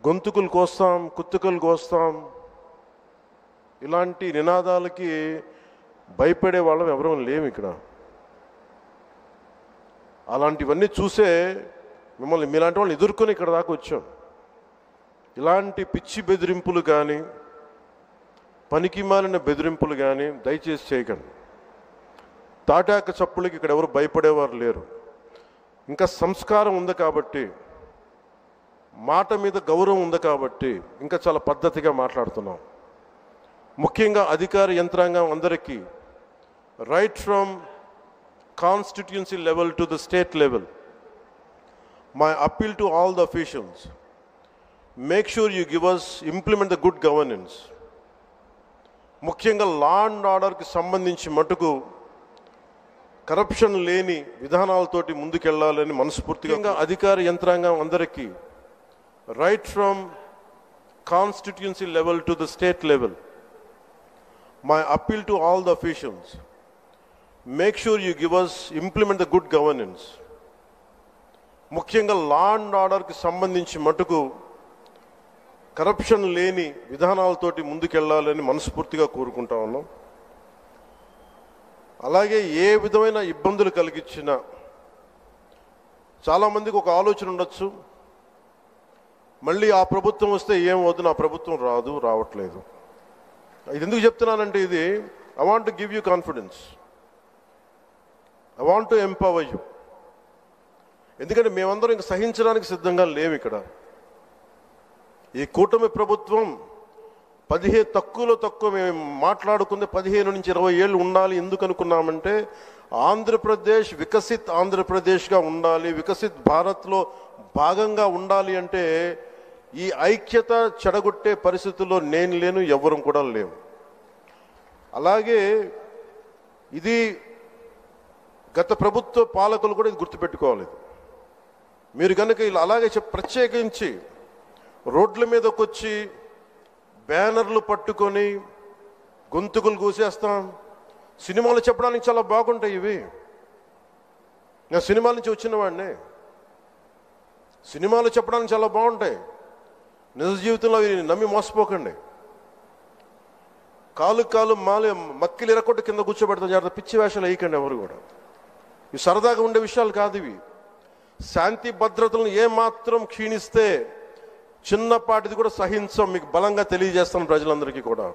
గొంతుకులు కోస్తాం, కుత్తుకలు కోస్తాం, ఇలాంటి నినాదాలకి భయపడే వాళ్ళం ఎవరూ లేము ఇక్కడ. అలాంటివన్నీ చూసే మిమ్మల్ని మీలాంటి వాళ్ళని ఎదుర్కొని ఇక్కడ దాకా వచ్చాం. ఇలాంటి పిచ్చి బెదిరింపులు కానీ, పనికి మాలిన బెదిరింపులు కానీ దయచేసి చేయకండి. తాటాక చప్పులకి ఇక్కడ ఎవరు భయపడేవారు లేరు. ఇంకా సంస్కారం ఉంది కాబట్టి, మాట మీద గౌరవం ఉంది కాబట్టి ఇంకా చాలా పద్ధతిగా మాట్లాడుతున్నాం. ముఖ్యంగా అధికార యంత్రాంగం అందరికీ, right from constituency level to the state level, my appeal to all the officials, make sure you give us implement the good governance. ముఖ్యంగా లా అండ్ ఆర్డర్కి సంబంధించి మటుకు కరప్షన్ లేని విధానాలతోటి ముందుకెళ్లాలని మనస్ఫూర్తిగా అధికార యంత్రాంగం అందరికీ, right from constituency level to the state level, my appeal to all the officials, make sure you give us implement the good governance. ముఖ్యంగా లా అండ్ ఆర్డర్కి సంబంధించి మటుకు కరప్షన్ లేని విధానాలతోటి ముందుకెళ్లాలని మనస్ఫూర్తిగా కోరుకుంటా ఉన్నాం. అలాగే ఏ విధమైన ఇబ్బందులు కలిగించినా, చాలామందికి ఒక ఆలోచన ఉండొచ్చు, మళ్ళీ ఆ ప్రభుత్వం వస్తే ఏమవుతుంది, ఆ ప్రభుత్వం రావట్లేదు. ఇది ఎందుకు చెప్తున్నానంటే, ఇది I want to give you confidence, I want to empower you. ఎందుకంటే మేమందరం ఇంక సహించడానికి సిద్ధంగా లేము ఇక్కడ. ఈ కూటమి ప్రభుత్వం తక్కువ మేము మాట్లాడుకుంది 15 నుంచి 20 ఏళ్ళు ఉండాలి. ఎందుకు అనుకున్నామంటే, ఆంధ్రప్రదేశ్ వికసిత్ ఆంధ్రప్రదేశ్గా ఉండాలి, వికసిత్ భారత్లో భాగంగా ఉండాలి. అంటే ఈ ఐక్యత చెడగొట్టే పరిస్థితుల్లో నేను లేను, ఎవరు కూడా లేవు. అలాగే ఇది గత ప్రభుత్వ పాలకులు కూడా ఇది గుర్తుపెట్టుకోవాలి. మీరు కనుక ఇలా అలాగే ప్రత్యేకించి రోడ్ల మీదకి వచ్చి బ్యానర్లు పట్టుకొని గొంతుకులు కూసేస్తాం, సినిమాలు చెప్పడానికి చాలా బాగుంటాయి ఇవి. నేను సినిమాల నుంచి వచ్చిన వాడిని, సినిమాలు చెప్పడానికి చాలా బాగుంటాయి. నిజ జీవితంలో అవి నమ్మి మోసపోకండి. కాలు మక్కిలు ఇరకొట్టు కింద కూర్చోబెడతాం. జాగ్రత్త, పిచ్చి వేషాలు వేయకండి ఎవరు కూడా. ఇవి సరదాగా ఉండే విషయాలు కాదు ఇవి. శాంతి భద్రతలను ఏమాత్రం క్షీణిస్తే చిన్నపాటిది కూడా సహించం. మీకు బలంగా తెలియజేస్తాను ప్రజలందరికీ కూడా.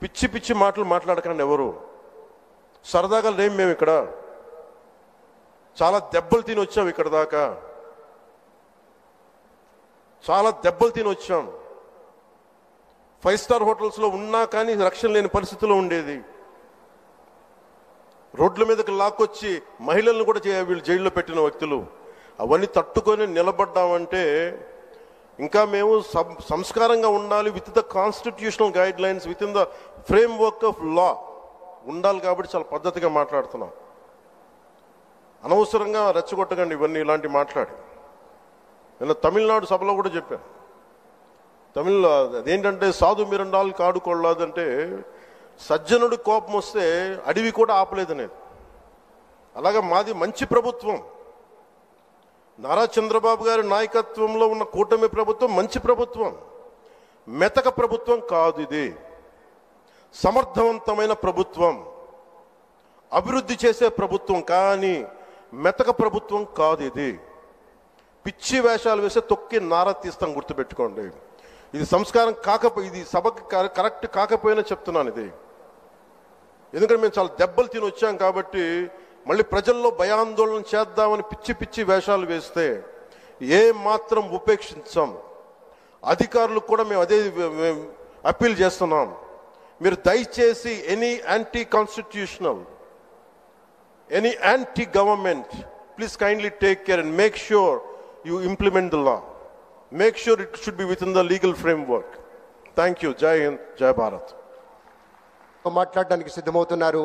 పిచ్చి పిచ్చి మాటలు మాట్లాడకండి ఎవరు. సరదాగా లేం మేము ఇక్కడ. చాలా దెబ్బలు తిని వచ్చాం ఇక్కడ దాకా, చాలా దెబ్బలు తిని వచ్చాం. 5 స్టార్ హోటల్స్లో ఉన్నా కానీ రక్షణ లేని పరిస్థితిలో ఉండేది. రోడ్ల మీదకి లాక్కొచ్చి మహిళలను కూడా వీళ్ళు జైల్లో పెట్టిన వ్యక్తులు. అవన్నీ తట్టుకొని నిలబడ్డామంటే ఇంకా మేము సంస్కారంగా ఉండాలి. With the constitutional guide lines, with in the frame work of law ఉండాలి. కాబట్టి చాలా పద్ధతిగా మాట్లాడుతున్నాం. అనవసరంగా రెచ్చగొట్టకండి ఇవన్నీ ఇలాంటి మాట్లాడి. నేను తమిళనాడు సభలో కూడా చెప్పాను. అదేంటంటే సాధు మిరండాలు కాడుకోళ్ళదంటే, సజ్జనుడి కోపం వస్తే అడవి కూడా ఆపలేదనేది. అలాగే మాది మంచి ప్రభుత్వం. నారా చంద్రబాబు గారి నాయకత్వంలో ఉన్న కూటమి ప్రభుత్వం మంచి ప్రభుత్వం, మెతక ప్రభుత్వం కాదు. ఇది సమర్థవంతమైన ప్రభుత్వం, అభివృద్ధి చేసే ప్రభుత్వం, కానీ మెతక ప్రభుత్వం కాదు. ఇది పిచ్చి వేషాలు వేసే తొక్కి నారా తీస్తాం, గుర్తుపెట్టుకోండి. ఇది సంస్కారం కాకపోయి, ఇది సభకి కరెక్ట్ కాకపోయినా చెప్తున్నాను ఇది. ఎందుకంటే మేము చాలా దెబ్బలు తిని వచ్చాం కాబట్టి మళ్ళీ ప్రజల్లో భయాందోళన చేద్దామని పిచ్చి పిచ్చి వేషాలు వేస్తే ఏ మాత్రం ఉపేక్షించాం. అధికారులకు కూడా మేము అదే అప్పీల్ చేస్తున్నాం. మీరు దయచేసి any anti constitutional, any anti government, please kindly take care and make sure you implement the law. Make sure it should be with in the legal framework. Thank you. జై హింద్, జై భారత్. మాట్లాడడానికి సిద్ధమవుతున్నారు